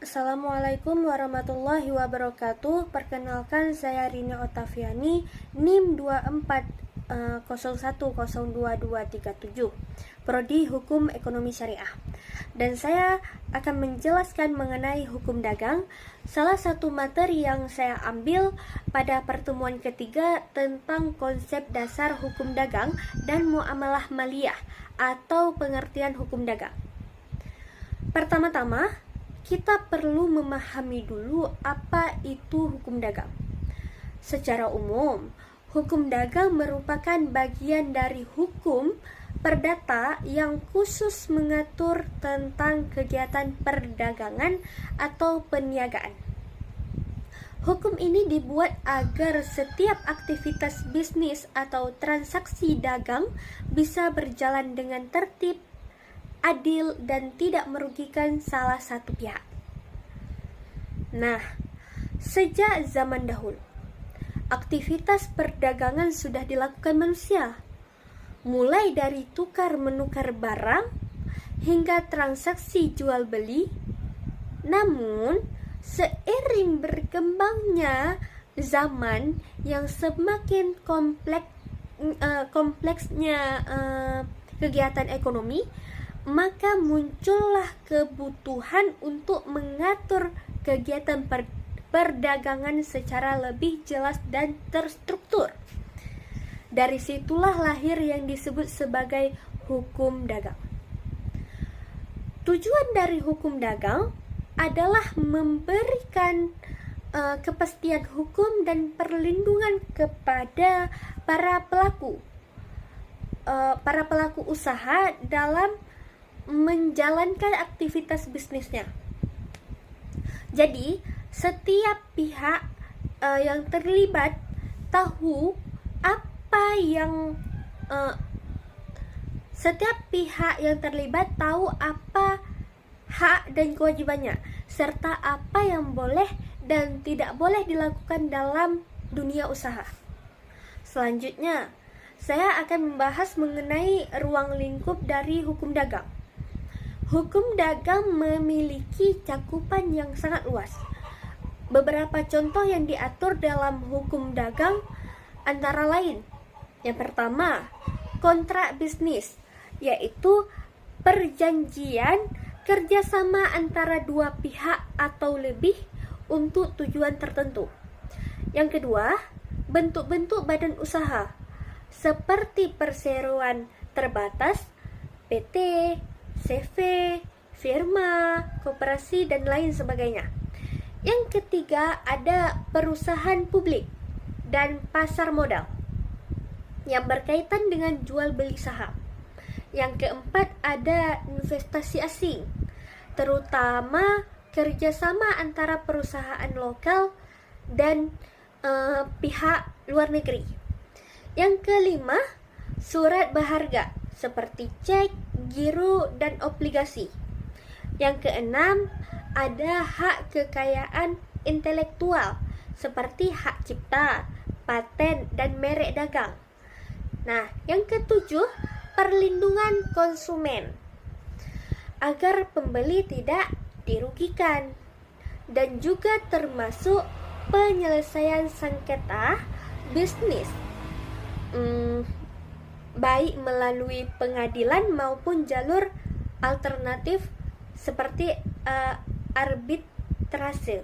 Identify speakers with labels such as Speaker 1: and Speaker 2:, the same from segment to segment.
Speaker 1: Assalamualaikum warahmatullahi wabarakatuh. Perkenalkan, saya Rini Otaviani, NIM 2401022237, Prodi Hukum Ekonomi Syariah. Dan saya akan menjelaskan mengenai hukum dagang, salah satu materi yang saya ambil pada pertemuan ketiga tentang konsep dasar hukum dagang dan muamalah maliyah atau pengertian hukum dagang. Pertama-tama, kita perlu memahami dulu apa itu hukum dagang. Secara umum, hukum dagang merupakan bagian dari hukum perdata yang khusus mengatur tentang kegiatan perdagangan atau perniagaan. Hukum ini dibuat agar setiap aktivitas bisnis atau transaksi dagang bisa berjalan dengan tertib, adil, dan tidak merugikan salah satu pihak. Nah, sejak zaman dahulu, aktivitas perdagangan sudah dilakukan manusia, mulai dari tukar-menukar barang hingga transaksi jual-beli. Namun, seiring berkembangnya zaman yang semakin kompleksnya kegiatan ekonomi, maka muncullah kebutuhan untuk mengatur kegiatan perdagangan secara lebih jelas dan terstruktur. Dari situlah lahir yang disebut sebagai hukum dagang. Tujuan dari hukum dagang adalah memberikan kepastian hukum dan perlindungan kepada para pelaku usaha dalam menjalankan aktivitas bisnisnya. Jadi, setiap pihak yang terlibat tahu apa yang hak dan kewajibannya, serta apa yang boleh dan tidak boleh dilakukan dalam dunia usaha. Selanjutnya, saya akan membahas mengenai ruang lingkup dari hukum dagang. Hukum dagang memiliki cakupan yang sangat luas. Beberapa contoh yang diatur dalam hukum dagang antara lain: yang pertama, kontrak bisnis, yaitu perjanjian kerjasama antara dua pihak atau lebih untuk tujuan tertentu. Yang kedua, bentuk-bentuk badan usaha, seperti perseroan terbatas, PT, CV, firma, koperasi, dan lain sebagainya. Yang ketiga, ada perusahaan publik dan pasar modal yang berkaitan dengan jual beli saham. Yang keempat, ada investasi asing, terutama kerjasama antara perusahaan lokal dan pihak luar negeri. Yang kelima, surat berharga seperti cek, giro, dan obligasi. Yang keenam, ada hak kekayaan intelektual seperti hak cipta, paten, dan merek dagang. Nah, yang ketujuh, perlindungan konsumen agar pembeli tidak dirugikan, dan juga termasuk penyelesaian sengketa bisnis, baik melalui pengadilan maupun jalur alternatif seperti arbitrase.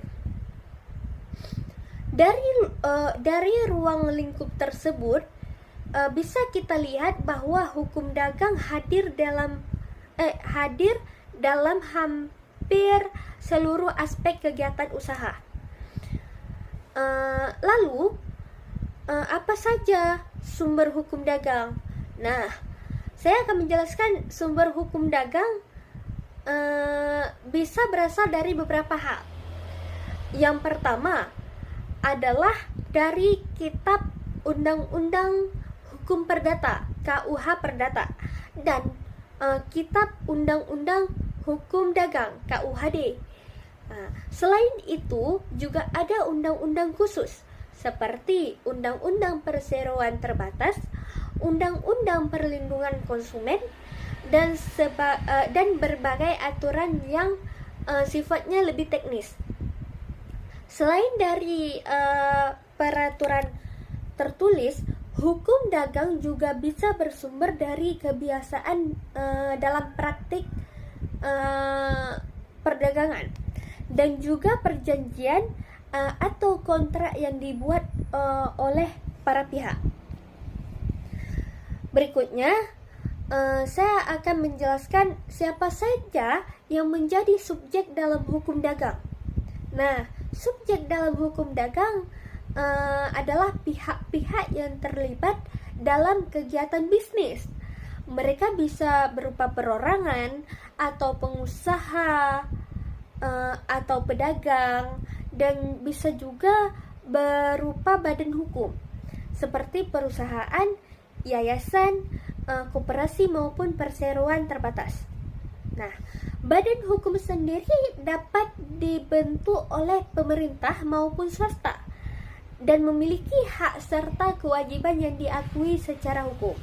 Speaker 1: Dari ruang lingkup tersebut bisa kita lihat bahwa hukum dagang hadir dalam hampir seluruh aspek kegiatan usaha. Lalu apa saja sumber hukum dagang? Nah, saya akan menjelaskan sumber hukum dagang bisa berasal dari beberapa hal. Yang pertama adalah dari Kitab Undang-Undang Hukum Perdata (KUH Perdata) dan Kitab Undang-Undang Hukum Dagang (KUHD). Selain itu, juga ada undang-undang khusus seperti Undang-Undang Perseroan Terbatas, Undang-Undang Perlindungan Konsumen, dan berbagai aturan yang sifatnya lebih teknis. Selain dari peraturan tertulis, hukum dagang juga bisa bersumber dari kebiasaan dalam praktik perdagangan dan juga perjanjian atau kontrak yang dibuat oleh para pihak. Berikutnya, saya akan menjelaskan siapa saja yang menjadi subjek dalam hukum dagang. Nah, subjek dalam hukum dagang adalah pihak-pihak yang terlibat dalam kegiatan bisnis. Mereka bisa berupa perorangan atau pengusaha atau pedagang, dan bisa juga berupa badan hukum seperti perusahaan, yayasan, koperasi maupun perseroan terbatas. Nah, badan hukum sendiri dapat dibentuk oleh pemerintah maupun swasta dan memiliki hak serta kewajiban yang diakui secara hukum.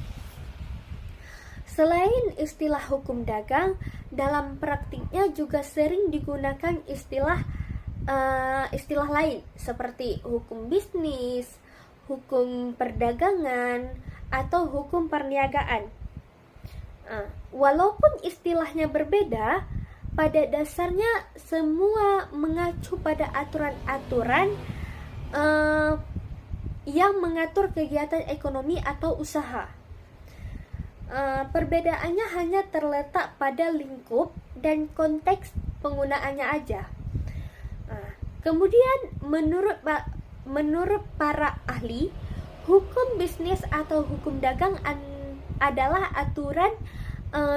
Speaker 1: Selain istilah hukum dagang, dalam praktiknya juga sering digunakan istilah lain seperti hukum bisnis, hukum perdagangan, atau hukum perniagaan. Walaupun istilahnya berbeda, pada dasarnya semua mengacu pada aturan-aturan yang mengatur kegiatan ekonomi atau usaha. Perbedaannya hanya terletak pada lingkup dan konteks penggunaannya aja. Kemudian menurut para ahli, hukum bisnis atau hukum dagang adalah aturan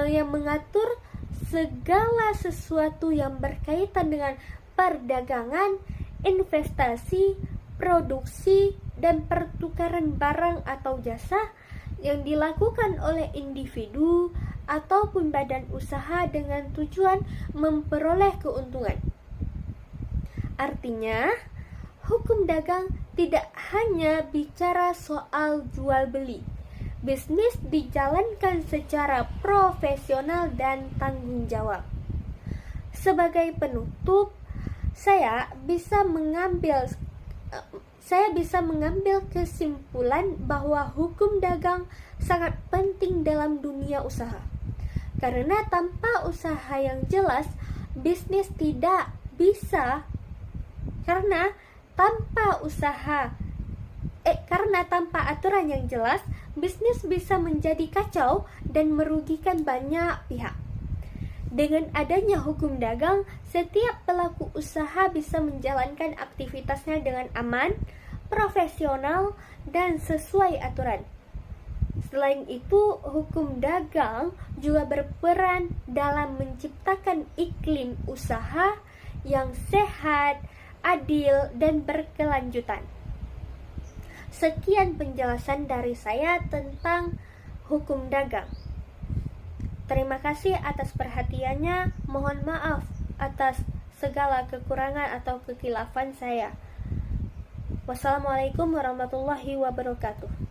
Speaker 1: yang mengatur segala sesuatu yang berkaitan dengan perdagangan, investasi, produksi, dan pertukaran barang atau jasa yang dilakukan oleh individu ataupun badan usaha dengan tujuan memperoleh keuntungan. Artinya, hukum dagang tidak hanya bicara soal jual beli. Bisnis dijalankan secara profesional dan tanggung jawab. Sebagai penutup, saya bisa mengambil kesimpulan bahwa hukum dagang sangat penting dalam dunia usaha. Karena tanpa usaha yang jelas, bisnis tidak bisa. Karena tanpa aturan yang jelas, bisnis bisa menjadi kacau dan merugikan banyak pihak. Dengan adanya hukum dagang, setiap pelaku usaha bisa menjalankan aktivitasnya dengan aman, profesional, dan sesuai aturan. Selain itu, hukum dagang juga berperan dalam menciptakan iklim usaha yang sehat, adil, dan berkelanjutan. Sekian penjelasan dari saya tentang hukum dagang. Terima kasih atas perhatiannya. Mohon maaf atas segala kekurangan atau kekhilafan saya. Wassalamualaikum warahmatullahi wabarakatuh.